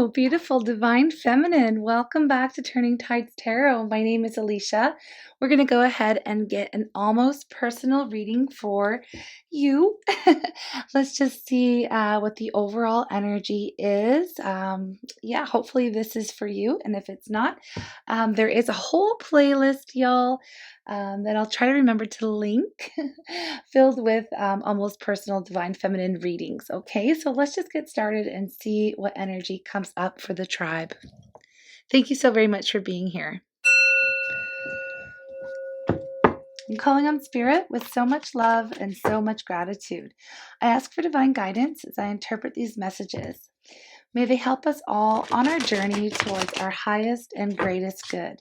Hello, beautiful divine feminine. Welcome back to Turning Tides Tarot. My name is Alishia. We're going to go ahead and get an almost personal reading for you. Let's just see what the overall energy is. Yeah, hopefully this is for you. And if it's not, there is a whole playlist, y'all, that I'll try to remember to link filled with almost personal divine feminine readings. Okay, so let's just get started and see what energy comes up for the tribe. Thank you so very much for being here. I'm calling on spirit with so much love and so much gratitude. I ask for divine guidance as I interpret these messages. May they help us all on our journey towards our highest and greatest good.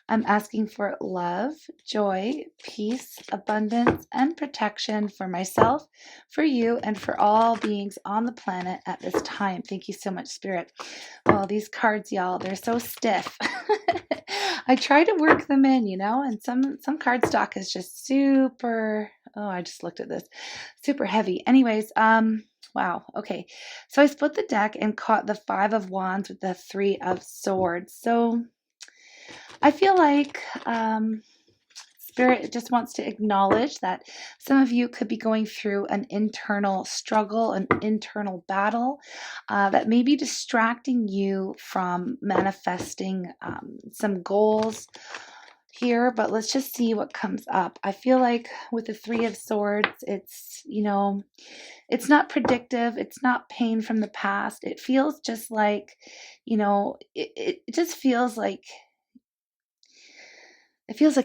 I'm asking for love, joy, peace, abundance, and protection for myself, for you, and for all beings on the planet at this time. Thank you so much, Spirit. Oh, these cards, y'all, they're so stiff. I try to work them in, and some card stock is just super, I just looked at this, super heavy. Anyways, wow. Okay. So I split the deck and caught the 5 of Wands with the 3 of Swords. So I feel like Spirit just wants to acknowledge that some of you could be going through an internal struggle, an internal battle that may be distracting you from manifesting some goals here, but let's just see what comes up. I feel like with the 3 of Swords, it's, it's not predictive. It's not pain from the past. It feels just like, it just feels like,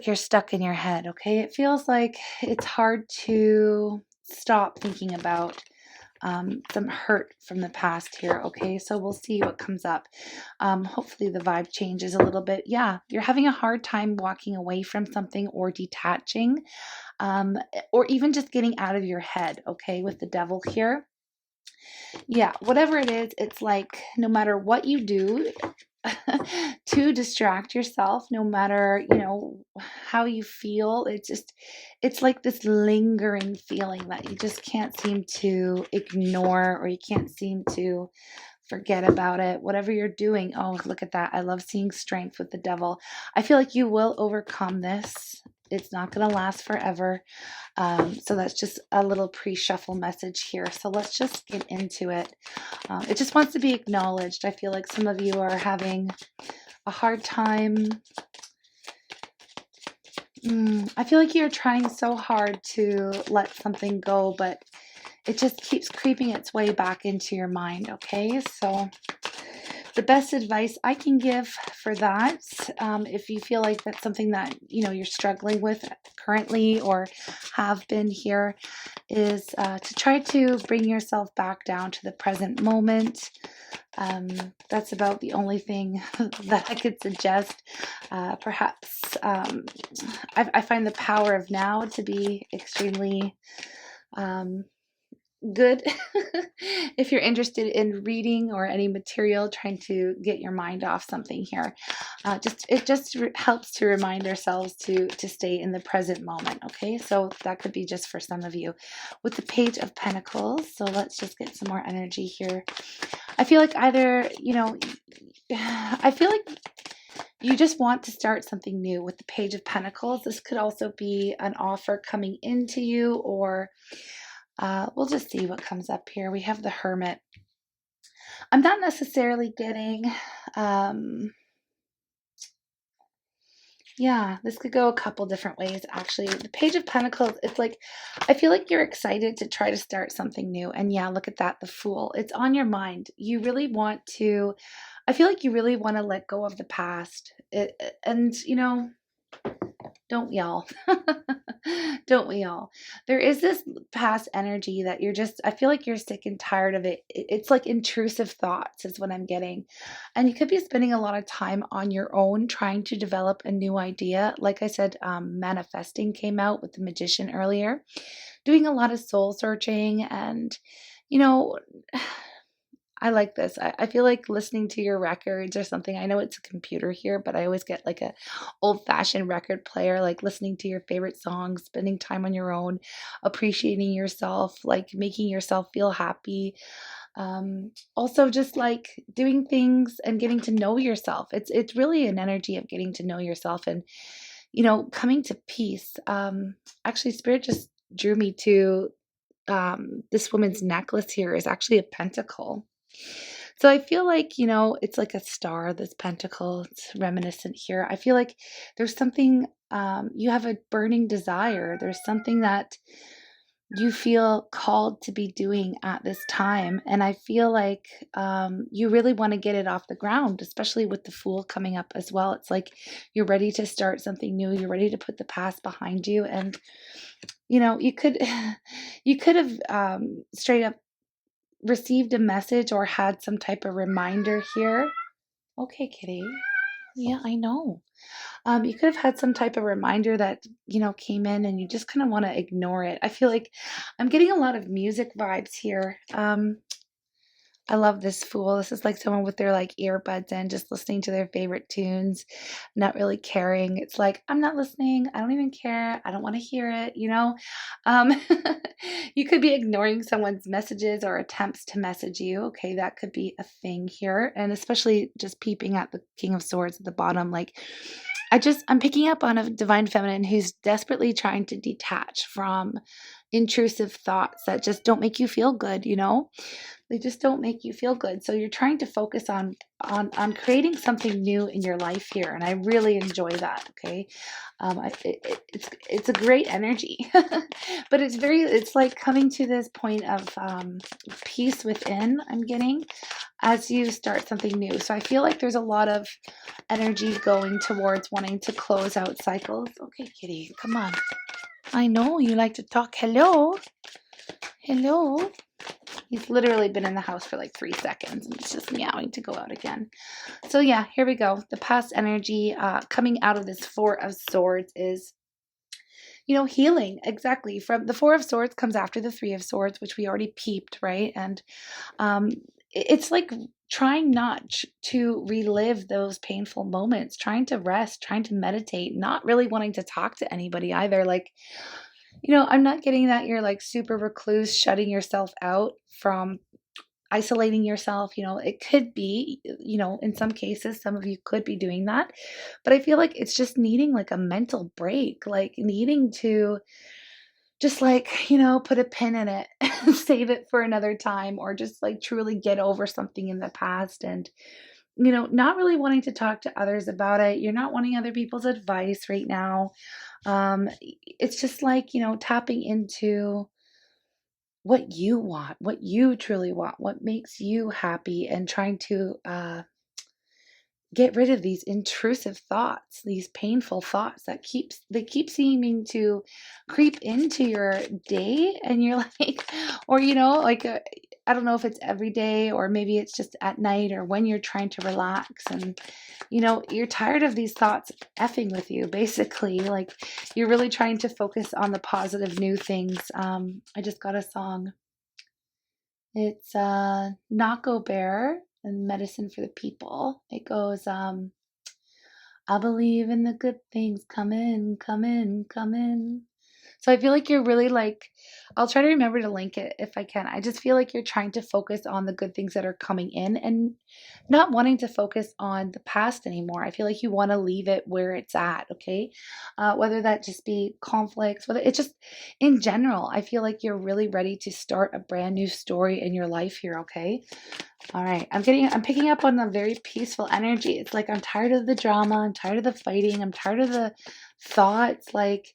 you're stuck in your head, okay? It feels like it's hard to stop thinking about some hurt from the past here, okay? So we'll see what comes up. Hopefully the vibe changes a little bit. Yeah, you're having a hard time walking away from something or detaching, or even just getting out of your head, okay, with the Devil here. Yeah, whatever it is, it's like no matter what you do to distract yourself, no matter, how you feel, it's like this lingering feeling that you just can't seem to ignore, or you can't seem to forget about it. Whatever you're doing, oh, look at that. I love seeing strength with the Devil. I feel like you will overcome this. It's not going to last forever. So that's just a little pre-shuffle message here. So let's just get into it. It just wants to be acknowledged. I feel like some of you are having a hard time. I feel like you're trying so hard to let something go, but it just keeps creeping its way back into your mind, okay? So the best advice I can give for that, if you feel like that's something that, you're struggling with currently or have been here, is to try to bring yourself back down to the present moment. That's about the only thing that I could suggest. Perhaps I find the power of now to be extremely good if you're interested in reading or any material, trying to get your mind off something here. It just helps to remind ourselves to stay in the present moment. Okay, so that could be just for some of you with the Page of Pentacles. So let's just get some more energy here. I feel like either, I feel like you just want to start something new with the Page of Pentacles. This could also be an offer coming into you, or we'll just see what comes up here. We have the Hermit. I'm not necessarily getting, yeah, this could go a couple different ways, actually. The Page of Pentacles, it's like, I feel like you're excited to try to start something new. And yeah, look at that, the Fool. It's on your mind. You really want to, I feel like you really want to let go of the past. And, don't we all? Don't we all? There is this past energy that you're just, I feel like you're sick and tired of it. It's like intrusive thoughts is what I'm getting. And you could be spending a lot of time on your own trying to develop a new idea. Like I said, manifesting came out with the Magician earlier. Doing a lot of soul searching and, I like this. I feel like listening to your records or something. I know it's a computer here, but I always get like a old-fashioned record player, like listening to your favorite songs, spending time on your own, appreciating yourself, like making yourself feel happy. Also just like doing things and getting to know yourself. It's really an energy of getting to know yourself and, coming to peace. Actually, Spirit just drew me to this woman's necklace here is actually a pentacle. So I feel like, it's like a star, this pentacle. It's reminiscent here. I feel like there's something, you have a burning desire. There's something that you feel called to be doing at this time. And I feel like you really want to get it off the ground, especially with the Fool coming up as well. It's like you're ready to start something new. You're ready to put the past behind you. And, you could, you could have straight up received a message or had some type of reminder here. Okay, kitty. Yeah, I know. You could have had some type of reminder that, came in and you just kind of want to ignore it. I feel like I'm getting a lot of music vibes here. I love this Fool. This is like someone with their like earbuds in, just listening to their favorite tunes, not really caring. It's like, I'm not listening. I don't even care. I don't want to hear it. Um, you could be ignoring someone's messages or attempts to message you. Okay, that could be a thing here. And especially just peeping at the King of Swords at the bottom. Like, I'm picking up on a divine feminine who's desperately trying to detach from intrusive thoughts that just don't make you feel good. They just don't make you feel good. So you're trying to focus on creating something new in your life here, and I really enjoy that. Okay, it's a great energy, but it's like coming to this point of peace within. I'm getting as you start something new. So I feel like there's a lot of energy going towards wanting to close out cycles. Okay, kitty, come on. I know you like to talk. Hello, hello. He's literally been in the house for like 3 seconds and he's just meowing to go out again. So yeah, here we go. The past energy coming out of this Four of Swords is, healing. Exactly. From the Four of Swords comes after the Three of Swords, which we already peeped, right? And it's like trying not to relive those painful moments, trying to rest, trying to meditate, not really wanting to talk to anybody either. Like, I'm not getting that you're like super recluse, shutting yourself out from isolating yourself. It could be, in some cases, some of you could be doing that. But I feel like it's just needing like a mental break, like needing to just like, put a pin in it and save it for another time, or just like truly get over something in the past and, not really wanting to talk to others about it. You're not wanting other people's advice right now. It's just like, tapping into what you want, what you truly want, what makes you happy, and trying to get rid of these intrusive thoughts, these painful thoughts they keep seeming to creep into your day, and you're like, or like I don't know if it's every day or maybe it's just at night or when you're trying to relax, and you're tired of these thoughts effing with you, basically. Like you're really trying to focus on the positive new things. I just got a song. It's Nako Bear and Medicine for the People. It goes, I believe in the good things. Come in, come in, come in. So I feel like you're really like, I'll try to remember to link it if I can. I just feel like you're trying to focus on the good things that are coming in and not wanting to focus on the past anymore. I feel like you want to leave it where it's at, okay? Whether that just be conflicts, whether it's just in general, I feel like you're really ready to start a brand new story in your life here, okay? All right, I'm picking up on a very peaceful energy. It's like I'm tired of the drama, I'm tired of the fighting, I'm tired of the thoughts. Like,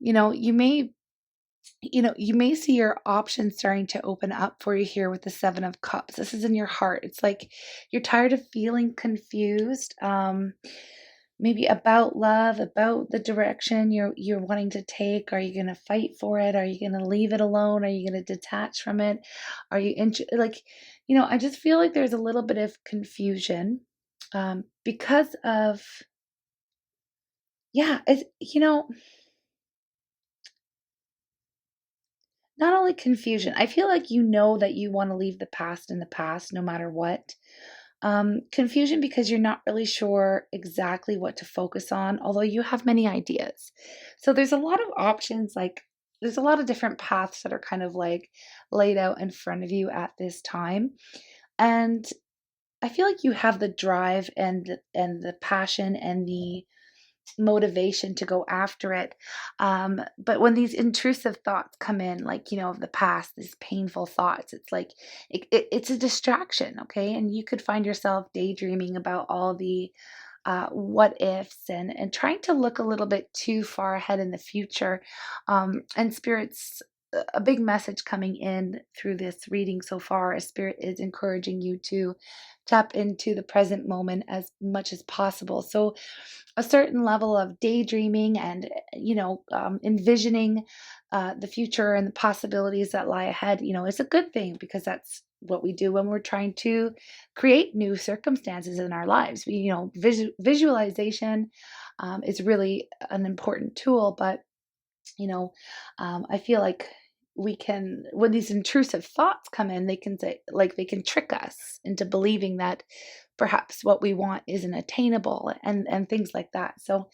you may see your options starting to open up for you here with the Seven of Cups. This is in your heart. It's like you're tired of feeling confused, maybe about love, about the direction you're wanting to take. Are you going to fight for it? Are you going to leave it alone? Are you going to detach from it? Are you I just feel like there's a little bit of confusion because of, yeah, it's, not only confusion. I feel like that you want to leave the past in the past no matter what. Confusion because you're not really sure exactly what to focus on, although you have many ideas. So there's a lot of options like there's a lot of different paths that are kind of like laid out in front of you at this time. And I feel like you have the drive and the passion and the motivation to go after it. But when these intrusive thoughts come in, like, of the past, these painful thoughts, it's like it's a distraction, okay? And you could find yourself daydreaming about all the what ifs and trying to look a little bit too far ahead in the future. And spirits, a big message coming in through this reading so far, a spirit is encouraging you to tap into the present moment as much as possible. So a certain level of daydreaming and envisioning the future and the possibilities that lie ahead, is a good thing, because that's what we do when we're trying to create new circumstances in our lives. Visualization is really an important tool, but I feel like we can, when these intrusive thoughts come in, they can say, like, they can trick us into believing that perhaps what we want isn't attainable, and things like that. So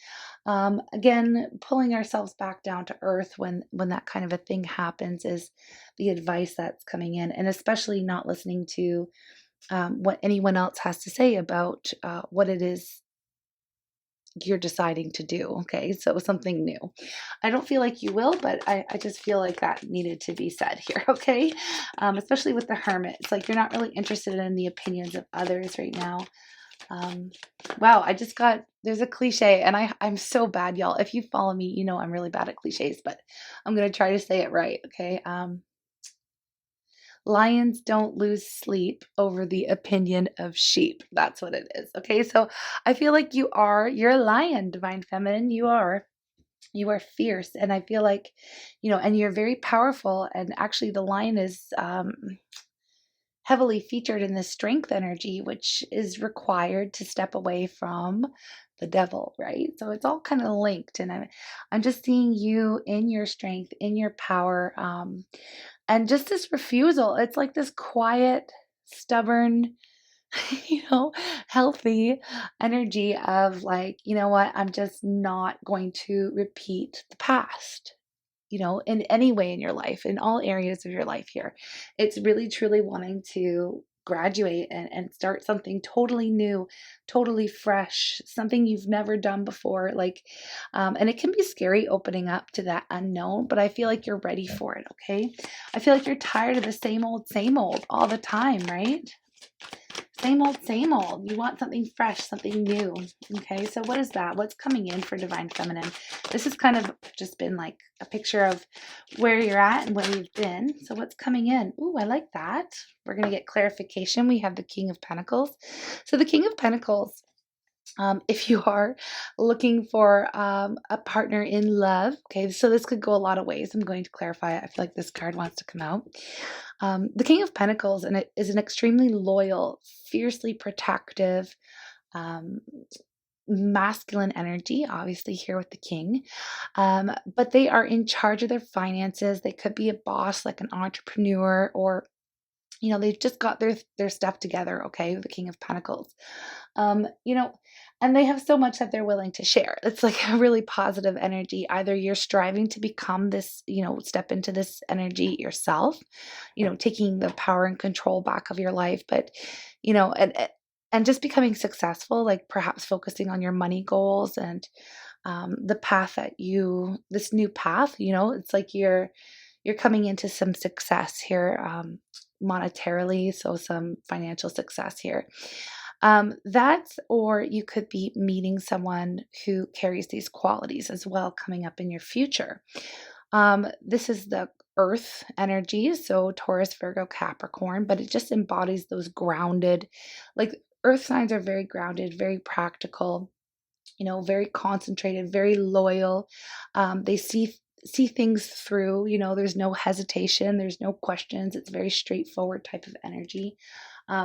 again, pulling ourselves back down to earth when that kind of a thing happens is the advice that's coming in, and especially not listening to what anyone else has to say about what it is you're deciding to do. Okay, so something new. I don't feel like you will, but I just feel like that needed to be said here. Okay, especially with the Hermit, it's like you're not really interested in the opinions of others right now. Wow, I just got, there's a cliche, and I'm so bad, y'all. If you follow me, I'm really bad at cliches, but I'm gonna try to say it right. Okay. Lions don't lose sleep over the opinion of sheep. That's what it is. Okay. So I feel like you're a lion, Divine Feminine. You are fierce. And I feel like, and you're very powerful. And actually, the lion is heavily featured in the strength energy, which is required to step away from the devil, right? So it's all kind of linked. And I'm just seeing you in your strength, in your power. And just this refusal, it's like this quiet, stubborn, healthy energy of like, you know what, I'm just not going to repeat the past, in any way in your life, in all areas of your life here. It's really, truly wanting to graduate and start something totally new, totally fresh, something you've never done before. Like, and it can be scary opening up to that unknown, but I feel like you're ready for it. Okay. I feel like you're tired of the same old all the time, right? Same old, same old. You want something fresh, something new. Okay, so what is that? What's coming in for Divine Feminine? This has kind of just been like a picture of where you're at and where you've been. So what's coming in? Ooh, I like that. We're going to get clarification. We have the King of Pentacles. So the King of Pentacles, if you are looking for a partner in love, okay, so this could go a lot of ways. I'm going to clarify it. I feel like this card wants to come out. The King of Pentacles, and it is an extremely loyal, fiercely protective, masculine energy, obviously here with the King. But they are in charge of their finances. They could be a boss, like an entrepreneur, or they've just got their stuff together. Okay, the King of Pentacles. And they have so much that they're willing to share. It's like a really positive energy. Either you're striving to become this, step into this energy yourself, taking the power and control back of your life, but, and just becoming successful, like perhaps focusing on your money goals and the path this new path, it's like you're coming into some success here, monetarily, so some financial success here. Or you could be meeting someone who carries these qualities as well coming up in your future. This is the Earth energy, so Taurus, Virgo, Capricorn, but it just embodies those grounded, like Earth signs are very grounded, very practical, very concentrated, very loyal. They see things through, there's no hesitation, there's no questions. It's very straightforward type of energy.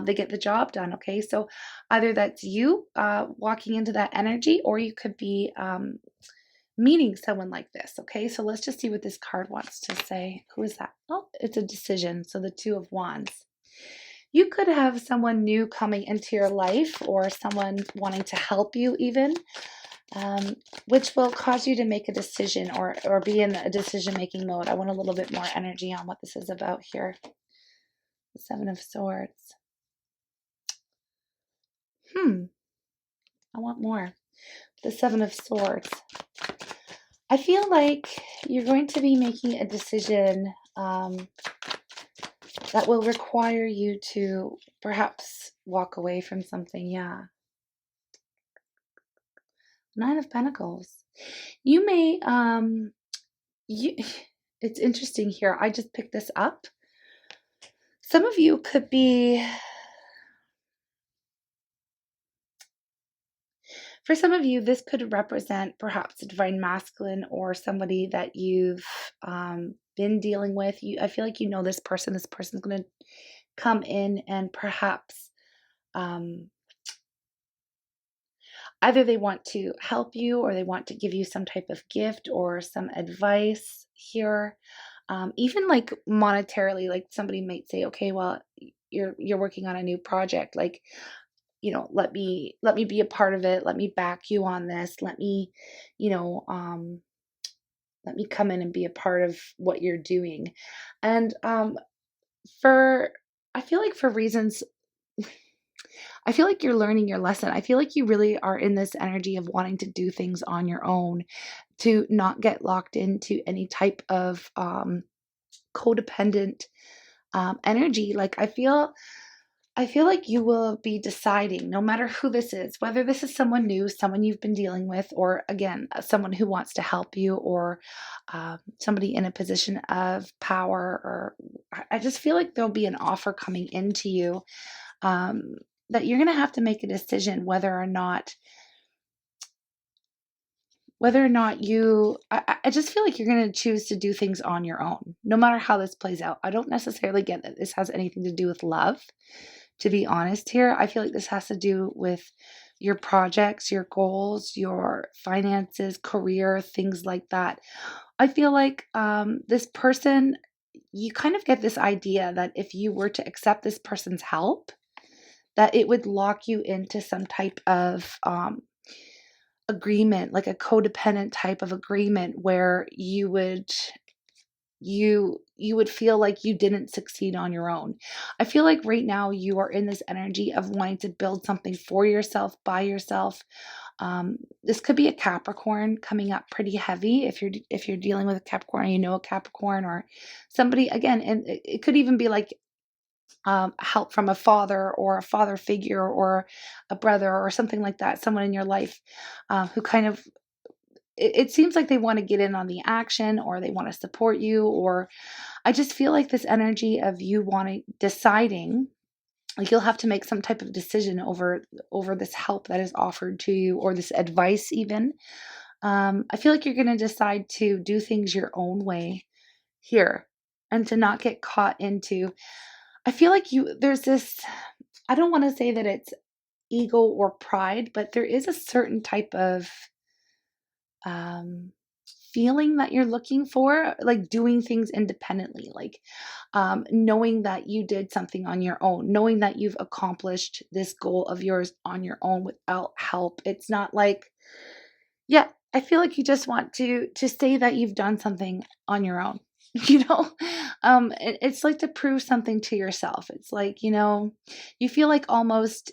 They get the job done. Okay, so either that's you walking into that energy, or you could be meeting someone like this. Okay, so let's just see what this card wants to say. Who is that? Oh, it's a decision. So the Two of Wands. You could have someone new coming into your life, or someone wanting to help you even. which will cause you to make a decision or be in a decision-making mode. I want a little bit more energy on what this is about here. The Seven of Swords. I want more. The Seven of Swords. I feel like you're going to be making a decision that will require you to perhaps walk away from something. Yeah. Nine of Pentacles. You may, it's interesting here. I just picked this up. Some of you could be, for some of you, this could represent perhaps a divine masculine or somebody that you've been dealing with. I feel like you know this person. This person's going to come in and perhaps either they want to help you or they want to give you some type of gift or some advice here. Even like monetarily, like somebody might say, okay, well, you're working on a new project. Like, you know, let me be a part of it. Let me back you on this. Let me, you know, let me come in and be a part of what you're doing. And I feel like for reasons, I feel like you're learning your lesson. I feel like you really are in this energy of wanting to do things on your own, to not get locked into any type of codependent energy. Like I feel like you will be deciding, no matter who this is, whether this is someone new, someone you've been dealing with, or again, someone who wants to help you, or somebody in a position of power, or I just feel like there'll be an offer coming into you that you're going to have to make a decision whether or not you, I just feel like you're going to choose to do things on your own, no matter how this plays out. I don't necessarily get that this has anything to do with love, to be honest here. I feel like this has to do with your projects, your goals, your finances, career, things like that. I feel like this person, you kind of get this idea that if you were to accept this person's help, that it would lock you into some type of agreement, like a codependent type of agreement where you would feel like you didn't succeed on your own. I feel like right now you are in this energy of wanting to build something for yourself, by yourself. This could be a Capricorn coming up pretty heavy if you're dealing with a Capricorn, you know, a Capricorn or somebody, again, and it could even be like help from a father or a father figure or a brother or something like that, someone in your life who kind of, it seems like they want to get in on the action or they want to support you, or I just feel like this energy of you deciding, like you'll have to make some type of decision over this help that is offered to you, or this advice even. I feel like you're going to decide to do things your own way here and to not get caught into, I feel like there's this, I don't want to say that it's ego or pride, but there is a certain type of feeling that you're looking for, like doing things independently, like knowing that you did something on your own, knowing that you've accomplished this goal of yours on your own without help. It's not like, yeah, I feel like you just want to say that you've done something on your own. You know, it's like to prove something to yourself. It's like, you know, you feel like almost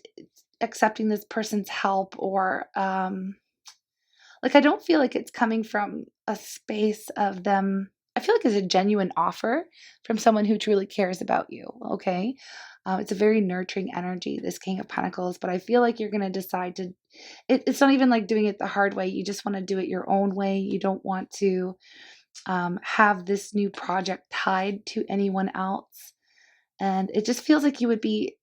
accepting this person's help, or like I don't feel like it's coming from a space of them. I feel like it's a genuine offer from someone who truly cares about you. Okay, it's a very nurturing energy, this King of Pentacles, but I feel like you're going to decide to. It's not even like doing it the hard way. You just want to do it your own way. You don't want to have this new project tied to anyone else, and it just feels like you would be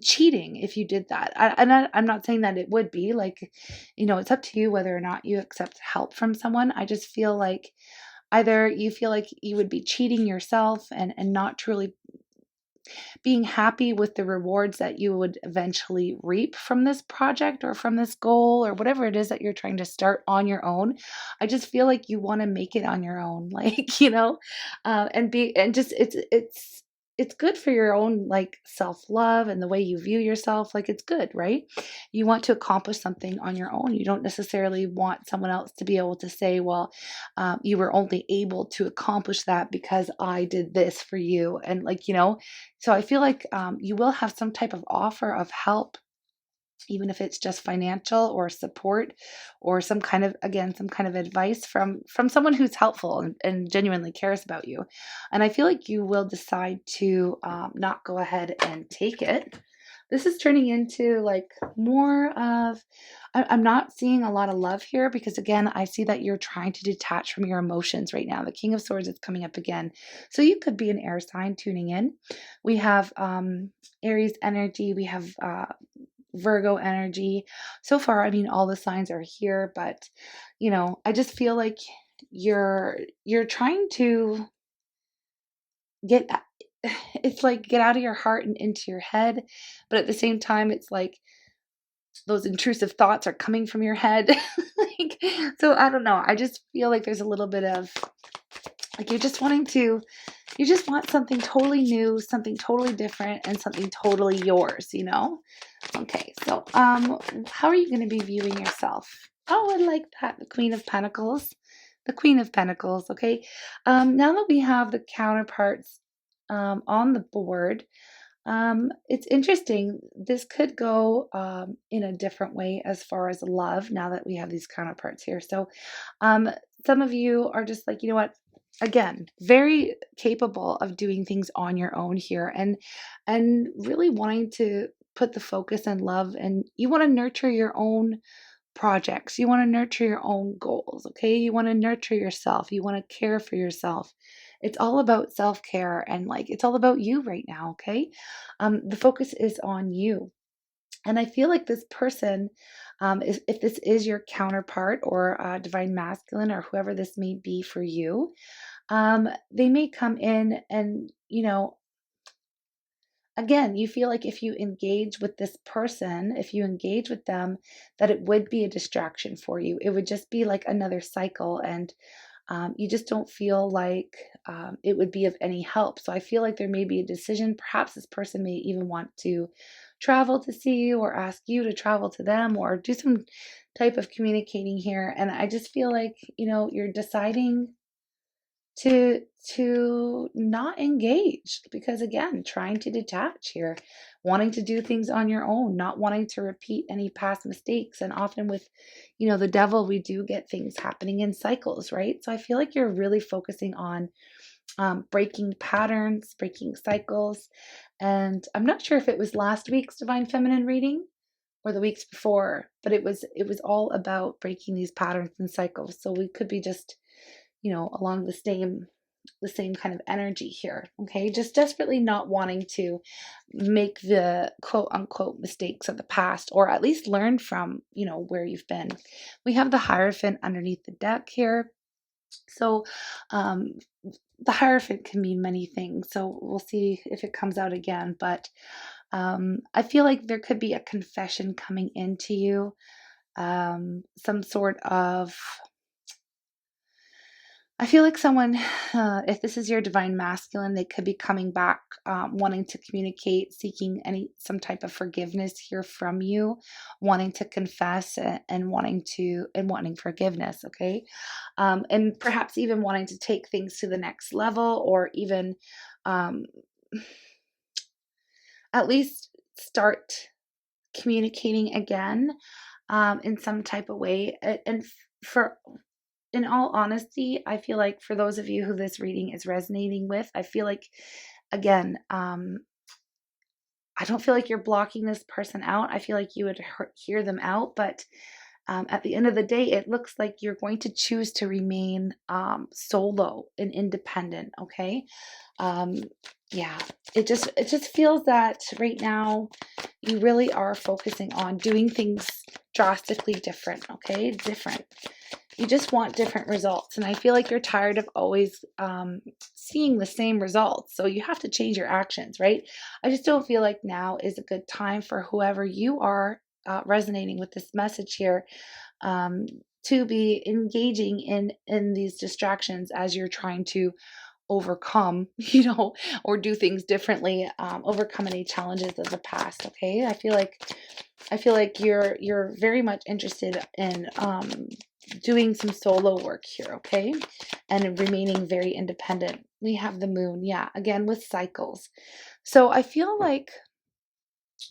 cheating if you did that. I'm not saying that it would be, like, you know, it's up to you whether or not you accept help from someone. I just feel like either you feel like you would be cheating yourself and not truly being happy with the rewards that you would eventually reap from this project or from this goal or whatever it is that you're trying to start on your own. I just feel like you want to make it on your own, like, you know, and just it's it's good for your own like self-love and the way you view yourself. Like it's good, right? You want to accomplish something on your own. You don't necessarily want someone else to be able to say, well, you were only able to accomplish that because I did this for you. And like, so I feel like you will have some type of offer of help, even if it's just financial or support or some kind of, again, some kind of advice from someone who's helpful and genuinely cares about you. And I feel like you will decide to not go ahead and take it. This is turning into like more of, I'm not seeing a lot of love here, because again, I see that you're trying to detach from your emotions right now. The King of Swords is coming up again. So you could be an air sign tuning in. We have Aries energy. We have Virgo energy. So far, I mean, all the signs are here, but I just feel like you're trying to get it's like get out of your heart and into your head, but at the same time it's like those intrusive thoughts are coming from your head. Like, so I don't know. I just feel like there's a little bit of like you just want something totally new, something totally different, and something totally yours, Okay, so how are you going to be viewing yourself? Oh, I like that. The Queen of Pentacles. The Queen of Pentacles, okay? Now that we have the counterparts on the board, it's interesting. This could go in a different way as far as love now that we have these counterparts here. So some of you are just like, you know what? Again, very capable of doing things on your own here, and really wanting to put the focus and love, and you want to nurture your own projects. You want to nurture your own goals, okay? You want to nurture yourself. You want to care for yourself. It's all about self-care, and like it's all about you right now, okay? The focus is on you. And I feel like this person, if this is your counterpart or divine masculine or whoever this may be for you, they may come in and, again, you feel like if you engage with this person, if you engage with them, that it would be a distraction for you. It would just be like another cycle, and you just don't feel like it would be of any help. So I feel like there may be a decision. Perhaps this person may even want to travel to see you, or ask you to travel to them, or do some type of communicating here. And I just feel like, you're deciding to not engage, because again, trying to detach here, wanting to do things on your own, not wanting to repeat any past mistakes. And often with the devil, we do get things happening in cycles, right? So I feel like you're really focusing on breaking patterns, breaking cycles. And I'm not sure if it was last week's divine feminine reading or the weeks before, but it was all about breaking these patterns and cycles. So we could be just along the same kind of energy here. Okay, just desperately not wanting to make the quote unquote mistakes of the past, or at least learn from where you've been. We have the Hierophant underneath the deck here. So the Hierophant can mean many things, so we'll see if it comes out again. But I feel like there could be a confession coming into you, some sort of, I feel like someone, if this is your divine masculine, they could be coming back, wanting to communicate, seeking some type of forgiveness here from you, wanting to confess, and wanting forgiveness. Okay, and perhaps even wanting to take things to the next level, or even at least start communicating again in some type of way. And for in all honesty, I feel like for those of you who this reading is resonating with, I feel like, again, I don't feel like you're blocking this person out. I feel like you would hear them out, but at the end of the day, it looks like you're going to choose to remain solo and independent. Okay, yeah, it just feels that right now you really are focusing on doing things drastically different. Okay, different. You just want different results. And I feel like you're tired of always seeing the same results. So you have to change your actions, right? I just don't feel like now is a good time for whoever you are resonating with this message here, to be engaging in these distractions as you're trying to overcome, or do things differently, overcome any challenges of the past. Okay. I feel like you're very much interested in doing some solo work here, okay? And remaining very independent. We have the moon, yeah, again with cycles. So I feel like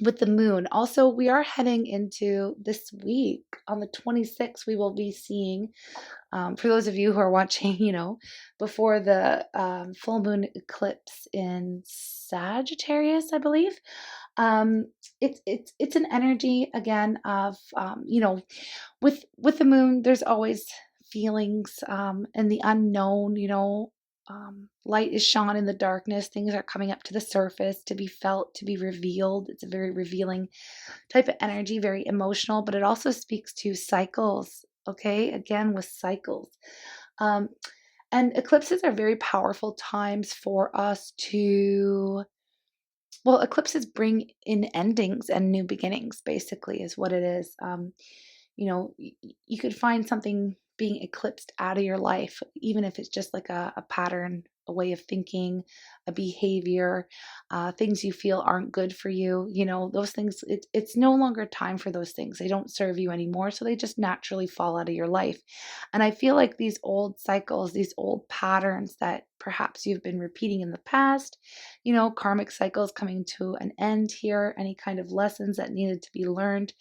with the moon, also we are heading into this week on the 26th. We will be seeing, for those of you who are watching, before the full moon eclipse in Sagittarius, I believe. It's an energy again of with the moon. There's always feelings and the unknown. Light is shone in the darkness. Things are coming up to the surface to be felt, to be revealed. It's a very revealing type of energy, very emotional, but it also speaks to cycles. Okay, again with cycles. Um, and eclipses are very powerful times for us to, well, eclipses bring in endings and new beginnings, basically, is what it is. You could find something being eclipsed out of your life, even if it's just like a pattern, a way of thinking, a behavior, things you feel aren't good for you. Those things, it's no longer time for those things. They don't serve you anymore. So they just naturally fall out of your life. And I feel like these old cycles, these old patterns that perhaps you've been repeating in the past, karmic cycles coming to an end here, any kind of lessons that needed to be learned,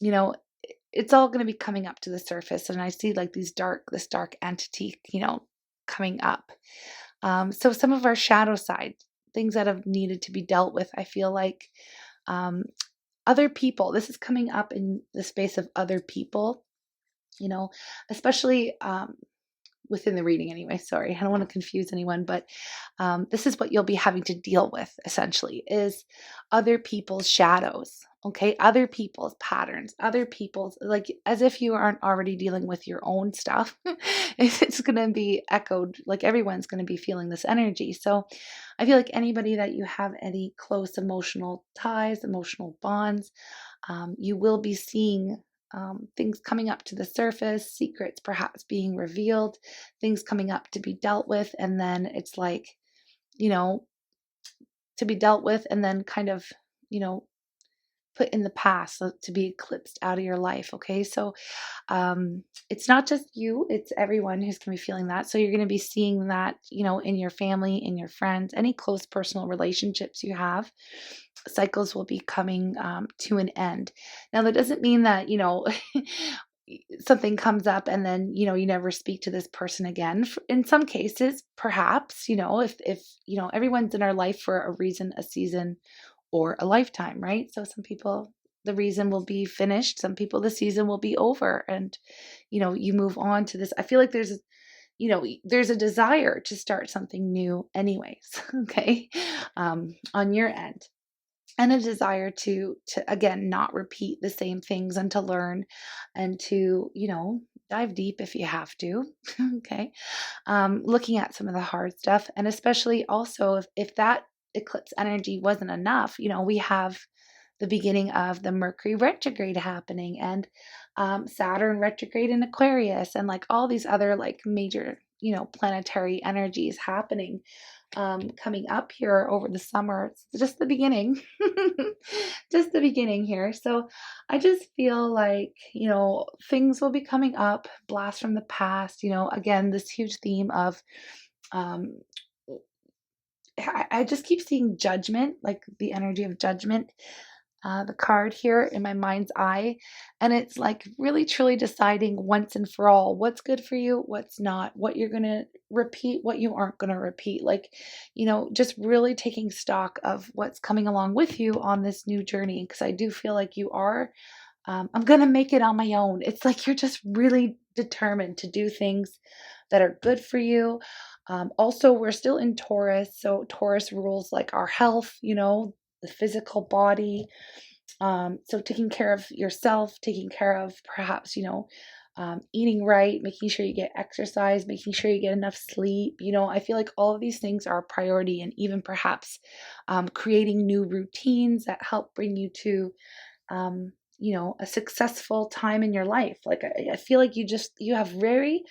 you know, it's all going to be coming up to the surface. And I see like this dark entity, coming up. So some of our shadow side, things that have needed to be dealt with, I feel like other people, this is coming up in the space of other people, especially within the reading anyway. Sorry, I don't want to confuse anyone, but this is what you'll be having to deal with essentially is other people's shadows. Okay, other people's patterns, other people's, like as if you aren't already dealing with your own stuff. It's going to be echoed, like everyone's going to be feeling this energy. So I feel like anybody that you have any close emotional ties, emotional bonds, you will be seeing things coming up to the surface, secrets perhaps being revealed, things coming up to be dealt with. And then it's like, to be dealt with and then kind of, put in the past, so to be eclipsed out of your life. Okay. So it's not just you, it's everyone who's going to be feeling that. So you're going to be seeing that, in your family, in your friends, any close personal relationships you have. Cycles will be coming to an end. Now, that doesn't mean that, something comes up and then, you never speak to this person again. In some cases, perhaps, if everyone's in our life for a reason, a season, or a lifetime, right? So some people, the reason will be finished. Some people, the season will be over and, you move on to this. I feel like there's a desire to start something new anyways. Okay. On your end, and a desire to again, not repeat the same things and to learn and to, dive deep if you have to. Okay. Looking at some of the hard stuff, and especially also if that eclipse energy wasn't enough, we have the beginning of the Mercury retrograde happening and Saturn retrograde in Aquarius and like all these other like major, planetary energies happening, coming up here over the summer. It's just the beginning, just the beginning here. So I just feel like, things will be coming up, blast from the past, again, this huge theme of, I just keep seeing judgment, like the energy of judgment, the card here in my mind's eye. And it's like really truly deciding once and for all what's good for you, what's not, what you're going to repeat, what you aren't going to repeat. Like, just really taking stock of what's coming along with you on this new journey. Because I do feel like you are, I'm going to make it on my own. It's like you're just really determined to do things that are good for you. Also, we're still in Taurus. So Taurus rules like our health, the physical body. So taking care of yourself, taking care of perhaps, eating right, making sure you get exercise, making sure you get enough sleep. I feel like all of these things are a priority, and even perhaps creating new routines that help bring you to, a successful time in your life. Like I feel like you have very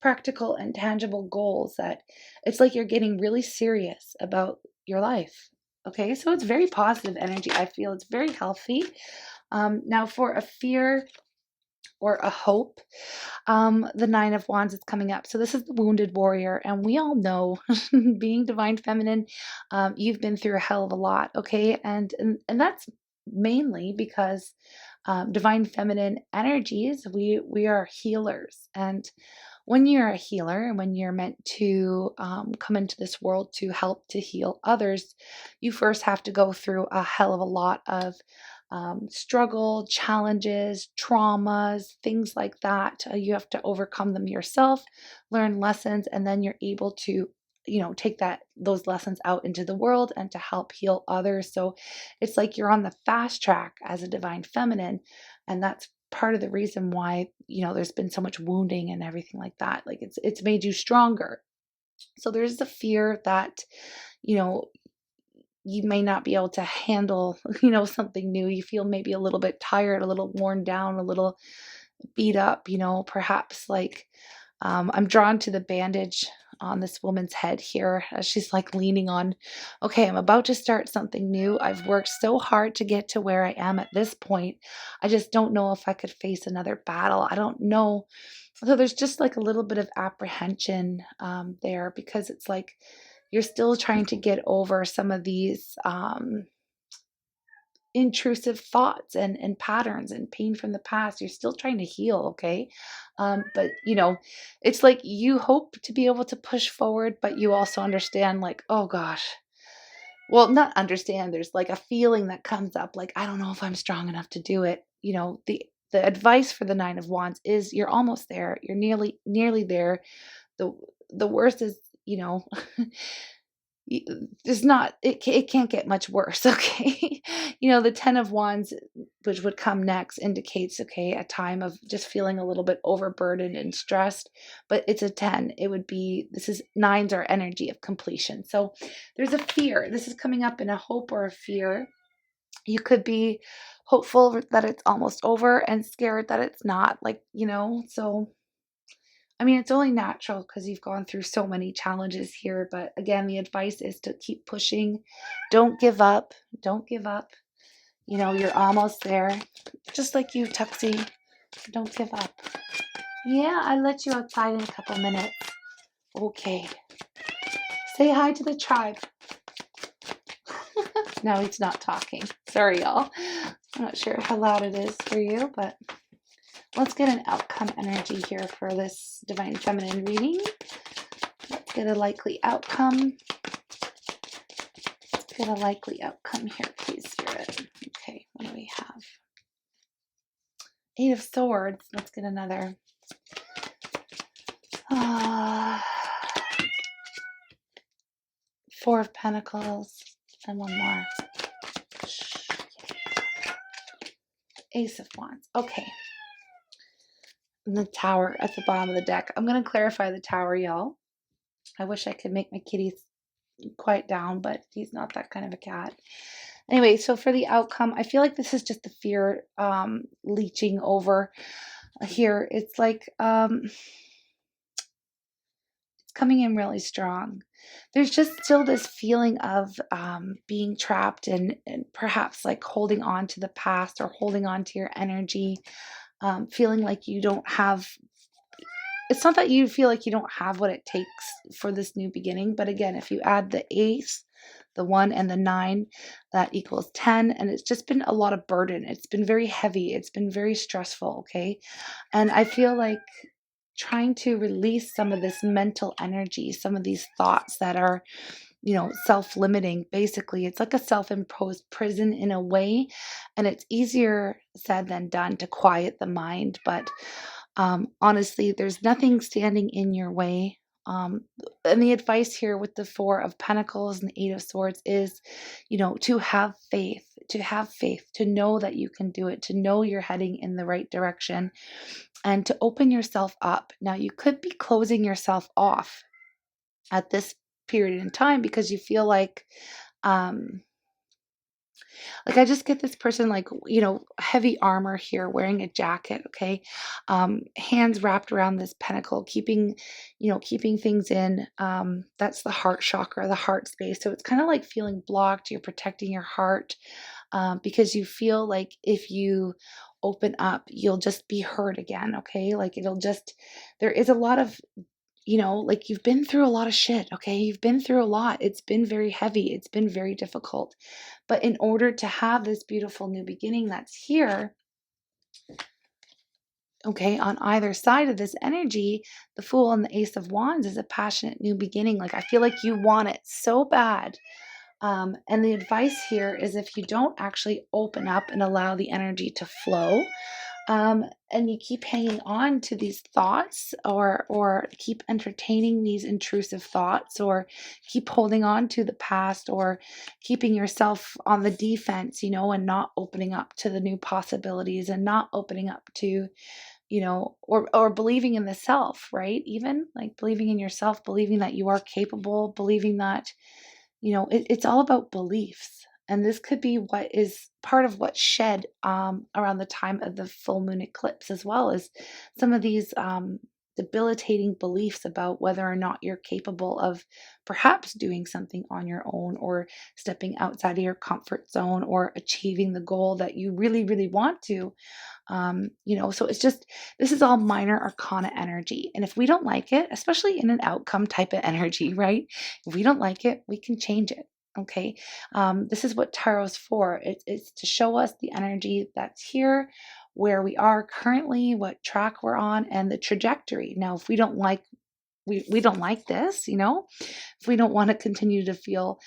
practical and tangible goals that it's like you're getting really serious about your life. Okay, so it's very positive energy. I feel it's very healthy. Now, for a fear or a hope, the Nine of Wands is coming up. So this is the wounded warrior, and we all know, being divine feminine, you've been through a hell of a lot, okay? And that's mainly because divine feminine energies, we are healers, and when you're a healer and when you're meant to come into this world to help to heal others, you first have to go through a hell of a lot of struggle, challenges, traumas, things like that. You have to overcome them yourself, learn lessons, and then you're able to, take those lessons out into the world and to help heal others. So it's like you're on the fast track as a divine feminine, and that's part of the reason why, there's been so much wounding and everything like that. Like it's made you stronger. So there's the fear that, you know, you may not be able to handle, something new. You feel maybe a little bit tired, a little worn down, a little beat up, perhaps like I'm drawn to the bandage on this woman's head here as she's like leaning on, okay, I'm about to start something new. I've worked so hard to get to where I am at this point. I just don't know if I could face another battle. I don't know. So there's just like a little bit of apprehension there, because it's like you're still trying to get over some of these intrusive thoughts and patterns and pain from the past. You're still trying to heal, okay? But it's like you hope to be able to push forward, but you also understand, like, oh gosh, well, not understand, there's like a feeling that comes up, like, I don't know if I'm strong enough to do it. The advice for the Nine of Wands is you're almost there, you're nearly there. The worst is, it's not, it can't get much worse. Okay. The 10 of Wands, which would come next, indicates, okay, a time of just feeling a little bit overburdened and stressed, but it's a 10. This is nines are energy of completion. So there's a fear. This is coming up in a hope or a fear. You could be hopeful that it's almost over and scared that it's not, like, so I mean, it's only natural because you've gone through so many challenges here. But again, the advice is to keep pushing. Don't give up. Don't give up. You're almost there. Just like you, Tuxie. Don't give up. Yeah, I let you outside in a couple minutes. Okay. Say hi to the tribe. Now he's not talking. Sorry, y'all. I'm not sure how loud it is for you, but let's get an outcome energy here for this divine feminine reading. Let's get a likely outcome. Let's get a likely outcome here, please, Spirit. Okay, what do we have? Eight of Swords. Let's get another. Four of Pentacles. And one more. Ace of Wands. Okay. And the Tower at the bottom of the deck. I'm going to clarify the Tower, y'all. I wish I could make my kitty quiet down, but he's not that kind of a cat. Anyway, so for the outcome, I feel like this is just the fear leeching over here. It's like it's coming in really strong. There's just still this feeling of being trapped and perhaps like holding on to the past or holding on to your energy, feeling like you don't have. It's not that you feel like you don't have what it takes for this new beginning, but again, if you add the ace, the 1 and the 9, that equals 10, and it's just been a lot of burden. It's been very heavy. It's been very stressful, okay? And I feel like trying to release some of this mental energy, some of these thoughts that are, self-limiting. Basically, it's like a self-imposed prison in a way, and it's easier said than done to quiet the mind, but honestly, there's nothing standing in your way. And the advice here with the Four of Pentacles and the Eight of Swords is, to have faith, to know that you can do it, to know you're heading in the right direction, and to open yourself up. Now, you could be closing yourself off at this period in time because you feel like, Like I just get this person like, heavy armor here, wearing a jacket, okay? Hands wrapped around this pentacle, keeping things in. That's the heart chakra, the heart space. So it's kind of like feeling blocked. You're protecting your heart because you feel like if you open up, you'll just be hurt again, okay? Like there is a lot of like you've been through a lot of shit, okay? You've been through a lot. It's been very heavy. It's been very difficult. But in order to have this beautiful new beginning that's here, okay, on either side of this energy, the Fool and the Ace of Wands is a passionate new beginning. Like I feel like you want it so bad. And the advice here is if you don't actually open up and allow the energy to flow, and you keep hanging on to these thoughts or keep entertaining these intrusive thoughts or keep holding on to the past or keeping yourself on the defense, and not opening up to the new possibilities and not opening up to, or believing in the self, right? Even like believing in yourself, believing that you are capable, believing that, it's all about beliefs. And this could be what is part of what shed around the time of the full moon eclipse, as well as some of these debilitating beliefs about whether or not you're capable of perhaps doing something on your own or stepping outside of your comfort zone or achieving the goal that you really, really want to. So this is all minor arcana energy. And if we don't like it, especially in an outcome type of energy, right? If we don't like it, we can change it. Okay. This is what tarot's for. It's to show us the energy that's here, where we are currently, what track we're on, and the trajectory. Now, if we don't like we don't like this, if we don't want to continue to feel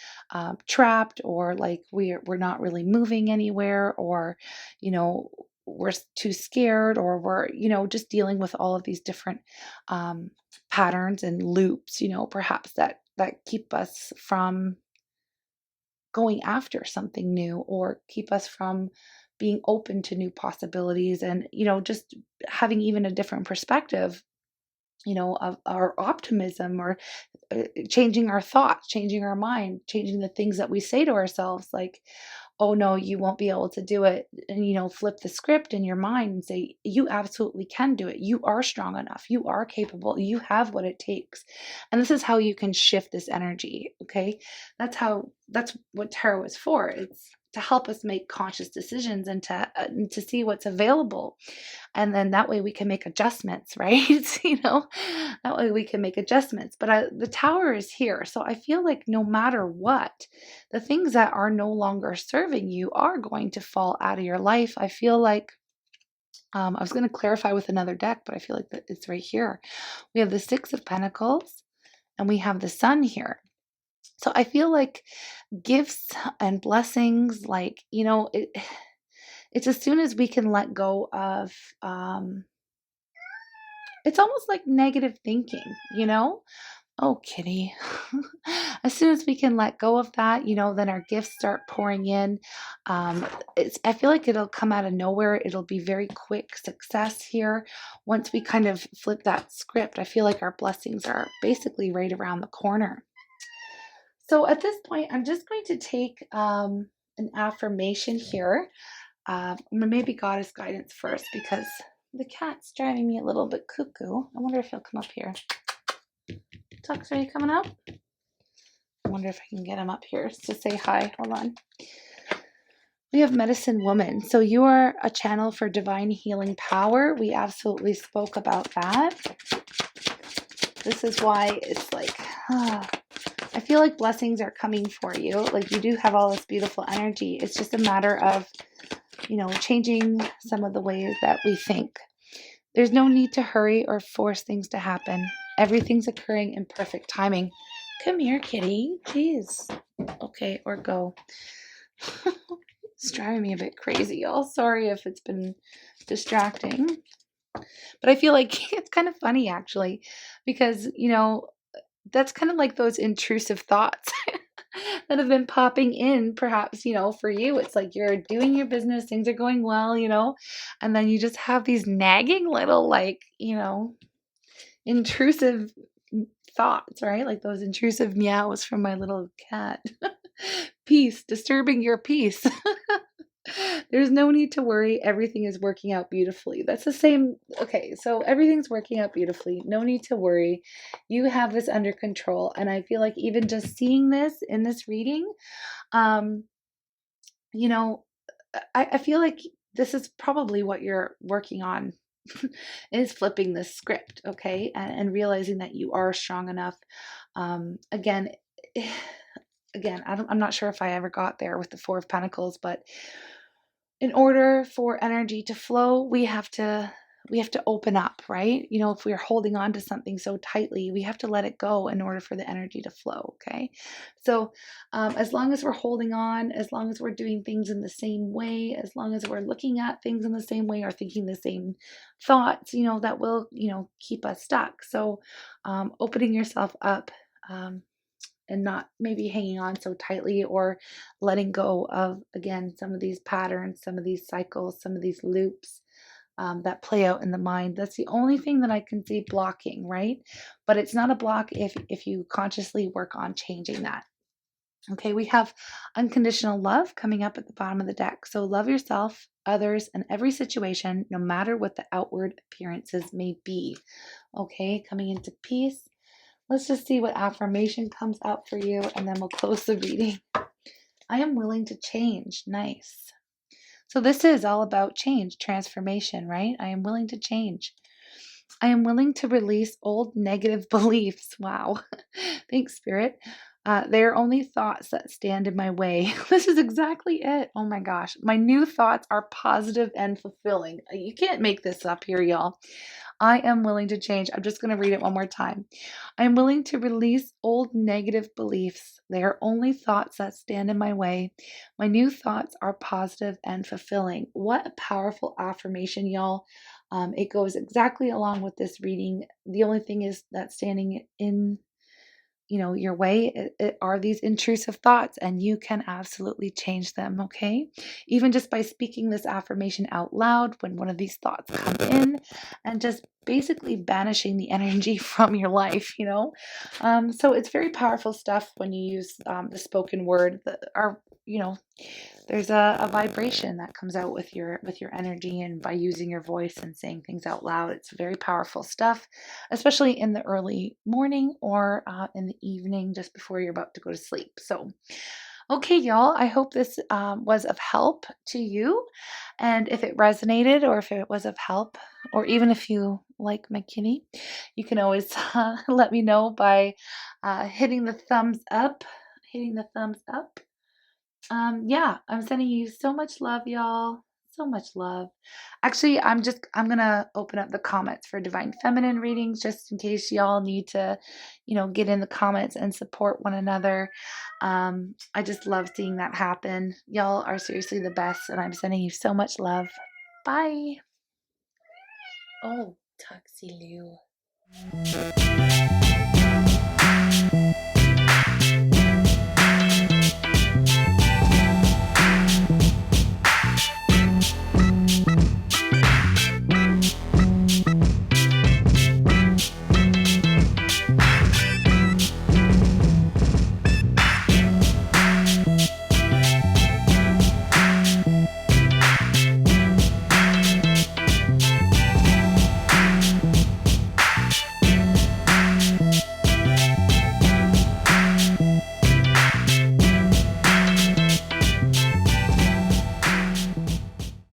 trapped or like we're not really moving anywhere, or we're too scared, or we're just dealing with all of these different patterns and loops, perhaps that keep us from going after something new or keep us from being open to new possibilities and just having even a different perspective of our optimism, or changing our thoughts, changing our mind, changing the things that we say to ourselves, like, oh no, you won't be able to do it. And, flip the script in your mind and say, you absolutely can do it. You are strong enough. You are capable. You have what it takes. And this is how you can shift this energy. Okay. That's what tarot is for. It's to help us make conscious decisions and to see what's available. And then that way we can make adjustments, right? That way we can make adjustments. But the Tower is here. So I feel like no matter what, the things that are no longer serving you are going to fall out of your life. I feel like I was going to clarify with another deck, but I feel like that it's right here. We have the Six of Pentacles and we have the Sun here. So I feel like gifts and blessings, like, it's as soon as we can let go of, it's almost like negative thinking, Oh, kitty. As soon as we can let go of that, then our gifts start pouring in. I feel like it'll come out of nowhere. It'll be very quick success here. Once we kind of flip that script, I feel like our blessings are basically right around the corner. So at this point, I'm just going to take an affirmation here. Maybe Goddess guidance first, because the cat's driving me a little bit cuckoo. I wonder if he'll come up here. Tux, are you coming up? I wonder if I can get him up here to say hi. Hold on. We have Medicine Woman. So you are a channel for divine healing power. We absolutely spoke about that. This is why it's like, I feel like blessings are coming for you. Like you do have all this beautiful energy. It's just a matter of, changing some of the ways that we think. There's no need to hurry or force things to happen. Everything's occurring in perfect timing. Come here, kitty. Jeez. Okay, or go. It's driving me a bit crazy, y'all. Sorry if it's been distracting. But I feel like it's kind of funny, actually, because, that's kind of like those intrusive thoughts that have been popping in, perhaps, for you. It's like you're doing your business, things are going well, and then you just have these nagging little, like, intrusive thoughts, right? Like those intrusive meows from my little cat. peace, disturbing your peace. There's no need to worry. Everything is working out beautifully. That's the same. Okay, so everything's working out beautifully. No need to worry. You have this under control. And I feel like even just seeing this in this reading, um, you know, I feel like this is probably what you're working on is flipping this script, okay? And realizing that you are strong enough. Again, I'm not sure if I ever got there with the Four of Pentacles, but in order for energy to flow, we have to open up, right? If we're holding on to something so tightly, we have to let it go in order for the energy to flow, okay? So as long as we're holding on, as long as we're doing things in the same way, as long as we're looking at things in the same way or thinking the same thoughts, that will, keep us stuck. So opening yourself up, and not maybe hanging on so tightly or letting go of, again, some of these patterns, some of these cycles, some of these loops that play out in the mind. That's the only thing that I can see blocking, right? But it's not a block if you consciously work on changing that. Okay, we have unconditional love coming up at the bottom of the deck. So love yourself, others, and every situation, no matter what the outward appearances may be. Okay, coming into peace. Let's just see what affirmation comes up for you, and then we'll close the reading. I am willing to change. Nice. So this is all about change, transformation, right? I am willing to change. I am willing to release old negative beliefs. Wow. Thanks, Spirit. They are only thoughts that stand in my way. This is exactly it. Oh my gosh. My new thoughts are positive and fulfilling. You can't make this up here, y'all. I am willing to change. I'm just going to read it one more time. I am willing to release old negative beliefs. They are only thoughts that stand in my way. My new thoughts are positive and fulfilling. What a powerful affirmation, y'all. It goes exactly along with this reading. The only thing is that standing in your way are these intrusive thoughts, and you can absolutely change them. Okay, even just by speaking this affirmation out loud when one of these thoughts come in, and just basically banishing the energy from your life. So it's very powerful stuff when you use the spoken word. There's a vibration that comes out with your energy, and by using your voice and saying things out loud, it's very powerful stuff, especially in the early morning or in the evening just before you're about to go to sleep. So okay, y'all, I hope this was of help to you, and if it resonated or if it was of help, or even if you like my kitty, you can always let me know by hitting the thumbs up. Yeah, I'm sending you so much love, y'all. So much love. Actually, I'm gonna open up the comments for Divine Feminine readings just in case y'all need to, get in the comments and support one another. I just love seeing that happen. Y'all are seriously the best, and I'm sending you so much love. Bye. Oh, Taxi Liu.